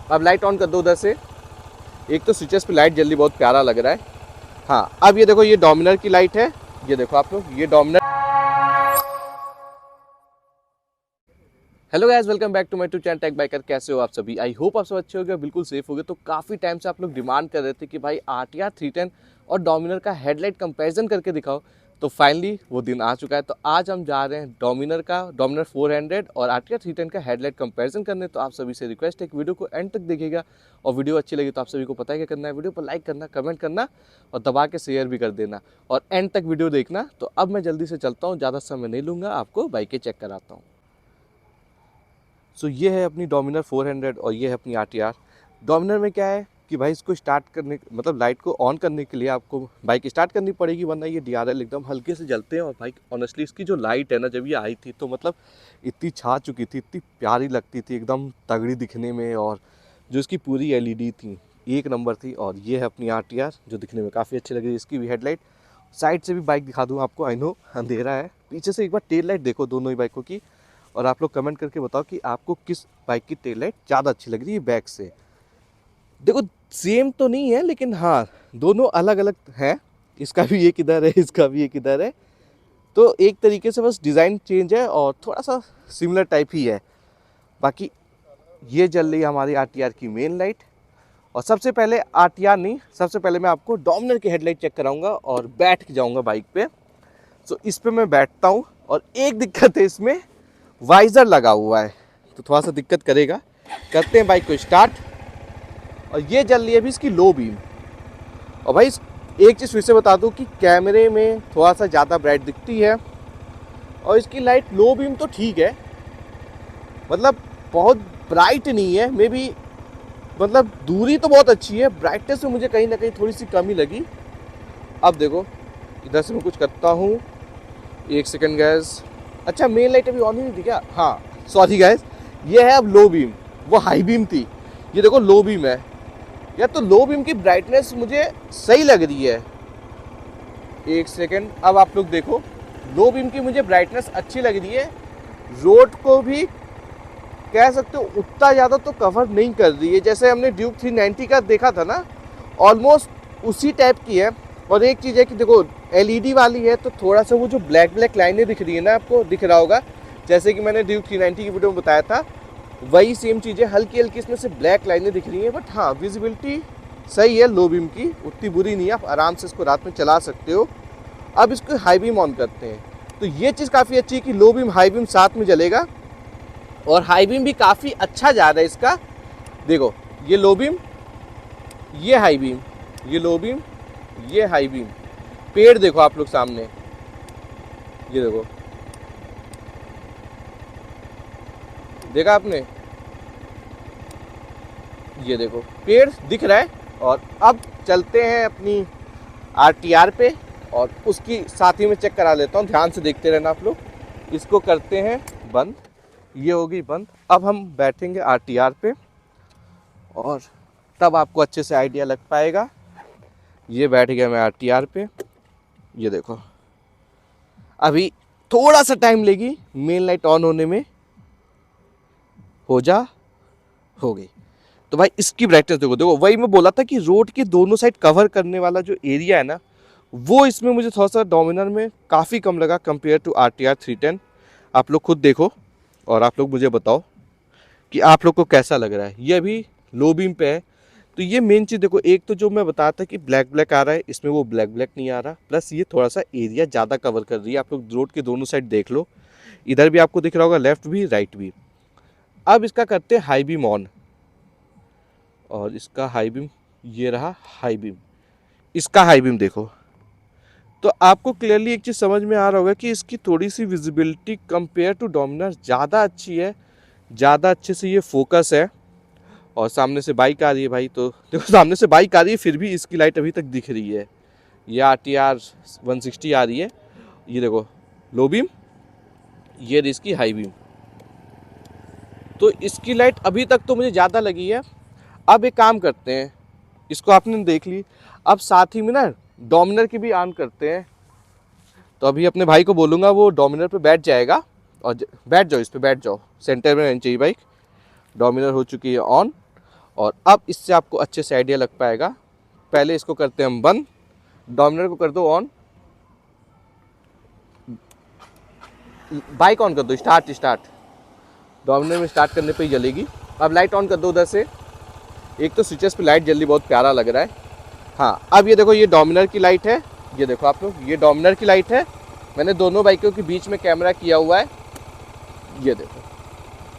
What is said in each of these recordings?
अब light on कर दो उधर से। एक तो स्विचेस पे लाइट जल्दी बहुत प्यारा लग रहा है। हाँ, अब ये देखो, ये डोमिनर की लाइट है। ये देखो आप लोग, ये Dominar. Hello guys, welcome back to my YouTube channel Tech Biker. कैसे हो आप सभी? आई होप आप सब अच्छे होंगे, बिल्कुल सेफ होंगे। तो काफ़ी टाइम से आप लोग डिमांड कर रहे थे कि भाई आरटीआर 310 और डोमिनर का हेडलाइट कंपैरिजन करके दिखाओ। तो फाइनली वो दिन आ चुका है। तो आज हम जा रहे हैं डोमिनर 400 और आरटीआर 310 का हेडलाइट कंपैरिजन करने। तो आप सभी से रिक्वेस्ट है कि वीडियो को एंड तक देखिएगा, और वीडियो अच्छी लगी तो आप सभी को पता है क्या करना है, वीडियो पर लाइक करना, कमेंट करना और दबा के शेयर भी कर देना, और एंड तक वीडियो देखना। तो अब मैं जल्दी से चलता हूँ, ज़्यादा समय नहीं लूँगा, आपको बाइकें चेक कराता हूँ। सो ये है अपनी डोमिनर 400 और ये है अपनी आरटीआर। डोमिनर में क्या है कि भाई इसको स्टार्ट करने, मतलब लाइट को ऑन करने के लिए आपको बाइक स्टार्ट करनी पड़ेगी, वरना ये डीआरएल एकदम हल्के से जलते हैं। और भाई ऑनेस्टली इसकी जो लाइट है ना, जब ये आई थी तो मतलब इतनी छा चुकी थी, इतनी प्यारी लगती थी, एकदम तगड़ी दिखने में। और जो इसकी पूरी एलईडी थी, एक नंबर थी। और ये है अपनी आरटीआर जो दिखने में काफ़ी अच्छी लग रही है। इसकी भी हेडलाइट, साइड से भी बाइक दिखा दूँ आपको। आई नो अंधेरा है, पीछे से एक बार टेल लाइट देखो दोनों ही बाइकों की, और आप लोग कमेंट करके बताओ कि आपको किस बाइक की टेल लाइट ज़्यादा अच्छी लग रही है बैक से। देखो सेम तो नहीं है, लेकिन हाँ दोनों अलग अलग हैं। इसका भी एक इधर है, इसका भी एक इधर है। तो एक तरीके से बस डिज़ाइन चेंज है और थोड़ा सा सिमिलर टाइप ही है। बाकी ये जल रही है हमारी आरटीआर की मेन लाइट। और सबसे पहले आरटीआर नहीं, सबसे पहले मैं आपको डोमिनर की हेडलाइट चेक कराऊंगा और बैठ के जाऊंगा बाइक पे। सो इस पे मैं बैठता हूँ, और एक दिक्कत है, इसमें वाइज़र लगा हुआ है तो थोड़ा सा दिक्कत करेगा। करते हैं बाइक को स्टार्ट। और ये जल रही है अभी इसकी लो बीम। और भाई एक चीज़ फिर से बता दूं कि कैमरे में थोड़ा सा ज़्यादा ब्राइट दिखती है, और इसकी लाइट लो बीम तो ठीक है, मतलब बहुत ब्राइट नहीं है। मे बी मतलब दूरी तो बहुत अच्छी है, ब्राइटनेस में मुझे कहीं ना कहीं थोड़ी सी कमी लगी। अब देखो इधर से मैं कुछ करता हूँ, एक सेकेंड गैस। अच्छा मेन लाइट अभी ऑन ही नहीं थी क्या? हाँ सॉरी गैस, ये है अब लो बीम, वो हाई बीम थी। ये देखो लो बीम है यार। तो लो बीम की ब्राइटनेस मुझे सही लग रही है। एक सेकेंड, अब आप लोग देखो, लो बीम की मुझे ब्राइटनेस अच्छी लग रही है। रोड को भी कह सकते हो उतना ज़्यादा तो कवर नहीं कर रही है, जैसे हमने ड्यूक 390 का देखा था ना, ऑलमोस्ट उसी टाइप की है। और एक चीज़ है कि देखो एलईडी वाली है तो थोड़ा सा वो जो ब्लैक ब्लैक लाइनें दिख रही है ना, आपको दिख रहा होगा, जैसे कि मैंने ड्यूक 390 की वीडियो में बताया था, वही सेम चीज़ें हल्की हल्की इसमें से ब्लैक लाइनें दिख रही हैं। बट हाँ विजिबिलिटी सही है लो बीम की, उतनी बुरी नहीं है, आप आराम से इसको रात में चला सकते हो। अब इसको हाई बीम ऑन करते हैं। तो ये चीज़ काफ़ी अच्छी है कि लो बीम हाई बीम साथ में जलेगा, और हाई बीम भी काफ़ी अच्छा जा रहा है इसका। देखो ये लो बीम, ये हाई बीम, ये लो बीम, ये हाई बीम। पेड़ देखो आप लोग सामने, ये देखो, देखा आपने? ये देखो पेड़ दिख रहा है। और अब चलते हैं अपनी आरटीआर पे, और उसकी साथ ही में चेक करा लेता हूँ। ध्यान से देखते रहना आप लोग। इसको करते हैं बंद, ये होगी बंद। अब हम बैठेंगे आरटीआर पे, और तब आपको अच्छे से आइडिया लग पाएगा। ये बैठ गया मैं आरटीआर पे। ये देखो अभी थोड़ा सा टाइम लेगी मेन लाइट ऑन होने में। हो गई। तो भाई इसकी ब्राइटनेस देखो, देखो वही मैं बोला था कि रोड के दोनों साइड कवर करने वाला जो एरिया है ना, वो इसमें मुझे थोड़ा सा डोमिनर में काफ़ी कम लगा कंपेयर टू आरटीआर 310। आप लोग खुद देखो और आप लोग मुझे बताओ कि आप लोग को कैसा लग रहा है। ये अभी लो बीम पे है। तो ये मेन चीज़ देखो, एक तो जो मैं बताया था कि ब्लैक ब्लैक आ रहा है, इसमें वो ब्लैक ब्लैक नहीं आ रहा, प्लस ये थोड़ा सा एरिया ज़्यादा कवर कर रही है। आप लोग रोड के दोनों साइड देख लो, इधर भी आपको दिख रहा होगा, लेफ्ट भी राइट भी। अब इसका करते हैं हाई बीम ऑन, और इसका हाई बीम, ये रहा हाई बीम। इसका हाई बीम देखो, तो आपको क्लियरली एक चीज़ समझ में आ रहा होगा कि इसकी थोड़ी सी विजिबिलिटी कंपेयर टू डोमिनर ज़्यादा अच्छी है, ज़्यादा अच्छे से ये फोकस है। और सामने से बाइक आ रही है भाई, तो देखो सामने से बाइक आ रही है, फिर भी इसकी लाइट अभी तक दिख रही है। ये आरटीआर 160 आ रही है। ये देखो लो बीम, ये इसकी हाई बीम। तो इसकी लाइट अभी तक तो मुझे ज़्यादा लगी है। अब एक काम करते हैं, इसको आपने देख ली, अब साथ ही में ना डोमिनर की भी ऑन करते हैं। तो अभी अपने भाई को बोलूँगा, वो डोमिनर पे बैठ जाएगा। और बैठ जाओ, इस पे बैठ जाओ, सेंटर में रहनी चाहिए बाइक। डोमिनर हो चुकी है ऑन, और अब इससे आपको अच्छे से आइडिया लग पाएगा। पहले इसको करते हैं हम बंद, डोमिनर को कर दो ऑन, बाइक ऑन कर दो, स्टार्ट स्टार्ट, डोमिनर में स्टार्ट करने पे ही जलेगी। अब लाइट ऑन कर दो उधर से, एक तो स्विचेस पे लाइट जल रही, बहुत प्यारा लग रहा है। हाँ अब ये देखो, ये डोमिनर की लाइट है, ये देखो आप लोग, ये डोमिनर की लाइट है। मैंने दोनों बाइकों के बीच में कैमरा किया हुआ है, ये देखो।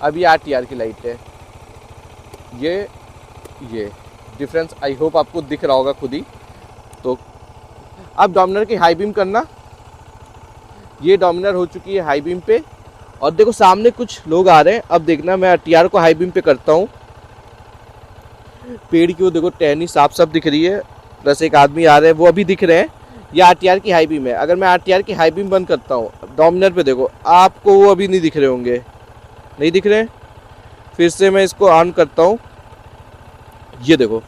अब ये आरटीआर की लाइट है, ये डिफरेंस आई होप आपको दिख रहा होगा खुद ही। तो अब डोमिनर की हाई बीम करना, ये डोमिनर हो चुकी है हाई बीम पे। और देखो सामने कुछ लोग आ रहे हैं, अब देखना मैं आरटीआर को हाई बीम पे करता हूँ। पेड़ की वो देखो टहनी साफ साफ दिख रही है, प्लस एक आदमी आ रहे हैं वो अभी दिख रहे हैं। ये आरटीआर की हाई बीम है। अगर मैं आरटीआर की हाई बीम बंद करता हूँ, डोमिनर पे देखो आपको वो अभी नहीं दिख रहे होंगे, नहीं दिख रहे हैं। फिर से मैं इसको ऑन करता हूँ, ये देखो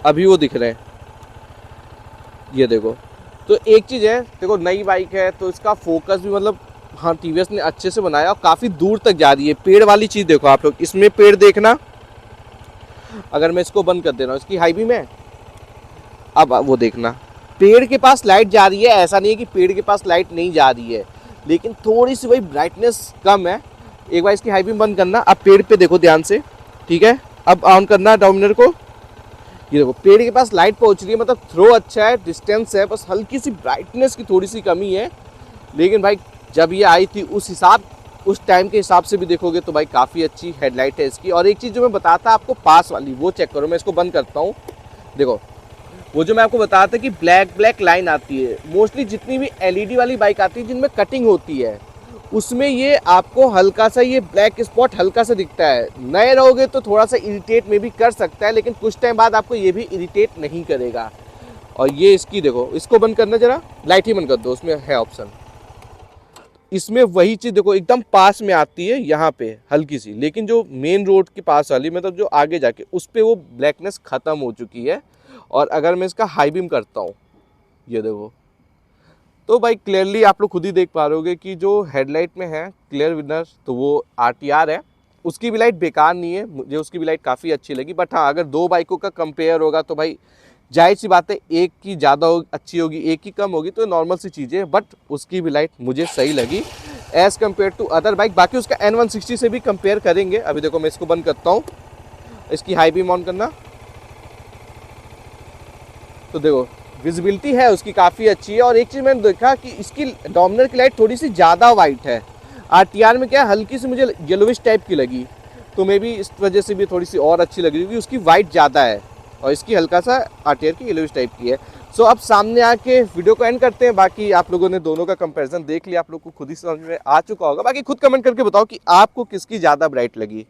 अभी वो दिख रहे हैं, ये देखो। तो एक चीज़ है, देखो नई बाइक है तो इसका फोकस भी मतलब हाँ टीवीएस ने अच्छे से बनाया और काफ़ी दूर तक जा रही है। पेड़ वाली चीज़ देखो आप लोग, इसमें पेड़ देखना। अगर मैं इसको बंद कर दे रहा हूँ, इसकी हाई बीम है, अब वो देखना पेड़ के पास लाइट जा रही है। ऐसा नहीं है कि पेड़ के पास लाइट नहीं जा रही है, लेकिन थोड़ी सी वही ब्राइटनेस कम है। एक बार इसकी हाई बीम बंद करना, अब पेड़ पे देखो ध्यान से, ठीक है। अब ऑन करना डोमिनर को, ये देखो पेड़ के पास लाइट पहुंच रही है, मतलब थ्रो अच्छा है, डिस्टेंस है, बस हल्की सी ब्राइटनेस की थोड़ी सी कमी है। लेकिन भाई जब ये आई थी उस टाइम के हिसाब से भी देखोगे तो भाई काफ़ी अच्छी हेडलाइट है इसकी। और एक चीज़ जो मैं बताता आपको पास वाली, वो चेक करो। मैं इसको बंद करता हूँ, देखो वो जो मैं आपको बताया था कि ब्लैक लाइन आती है, मोस्टली जितनी भी एलईडी वाली बाइक आती है जिनमें कटिंग होती है, उसमें ये आपको हल्का सा ये ब्लैक स्पॉट हल्का सा दिखता है। नए रहोगे तो थोड़ा सा इरिटेट में भी कर सकता है, लेकिन कुछ टाइम बाद आपको ये भी इरिटेट नहीं करेगा। और ये इसकी देखो, इसको बंद करना जरा, लाइट ही बंद कर दो, उसमें है ऑप्शन। इसमें वही चीज़ देखो एकदम पास में आती है यहाँ पे हल्की सी, लेकिन जो मेन रोड के पास वाली मतलब जो आगे जाके उस पर वो ब्लैकनेस ख़त्म हो चुकी है। और अगर मैं इसका हाई बीम करता हूँ, ये देखो, तो भाई क्लियरली आप लोग खुद ही देख पा रहे होगे कि जो हेडलाइट में है क्लियर विनर तो वो आरटीआर है। उसकी भी लाइट बेकार नहीं है, मुझे उसकी भी लाइट काफ़ी अच्छी लगी। बट हाँ, अगर दो बाइकों का कंपेयर होगा तो भाई जाहिर सी बात है, एक की ज़्यादा अच्छी होगी, एक की कम होगी, तो नॉर्मल सी चीज़ है। बट उसकी भी लाइट मुझे सही लगी as compare to other bike. बाकी उसका N160 से भी कंपेयर करेंगे। अभी देखो मैं इसको बंद करता हूँ, इसकी हाई बीम ऑन करना, तो देखो विजिबिलिटी है उसकी काफ़ी अच्छी है। और एक चीज़ मैंने देखा कि इसकी डोमिनर की लाइट थोड़ी सी ज़्यादा वाइट है, आरटीआर में क्या है हल्की सी मुझे येलोविश टाइप की लगी, तो मे भी इस वजह से भी थोड़ी सी और अच्छी लग रही है, क्योंकि उसकी वाइट ज़्यादा है और इसकी हल्का सा आरटीआर की येलोविश टाइप की है। सो अब सामने आके वीडियो को एंड करते हैं। बाकी आप लोगों ने दोनों का कंपैरिजन देख लिया, आप लोग को खुद ही समझ में आ चुका होगा। बाकी खुद कमेंट करके बताओ कि आपको किसकी ज़्यादा ब्राइट लगी।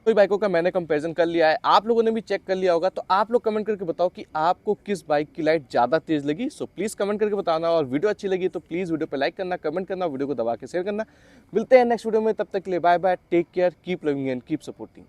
कोई बाइकों का मैंने कंपैरिजन कर लिया है, आप लोगों ने भी चेक कर लिया होगा, तो आप लोग कमेंट करके बताओ कि आपको किस बाइक की लाइट ज़्यादा तेज लगी। सो प्लीज़ कमेंट करके बताना। और वीडियो अच्छी लगी तो प्लीज़ वीडियो पे लाइक करना, कमेंट करना, वीडियो को दबा के शेयर करना। मिलते हैं नेक्स्ट वीडियो में, तब तक के लिए bye bye, take care, keep loving and keep supporting.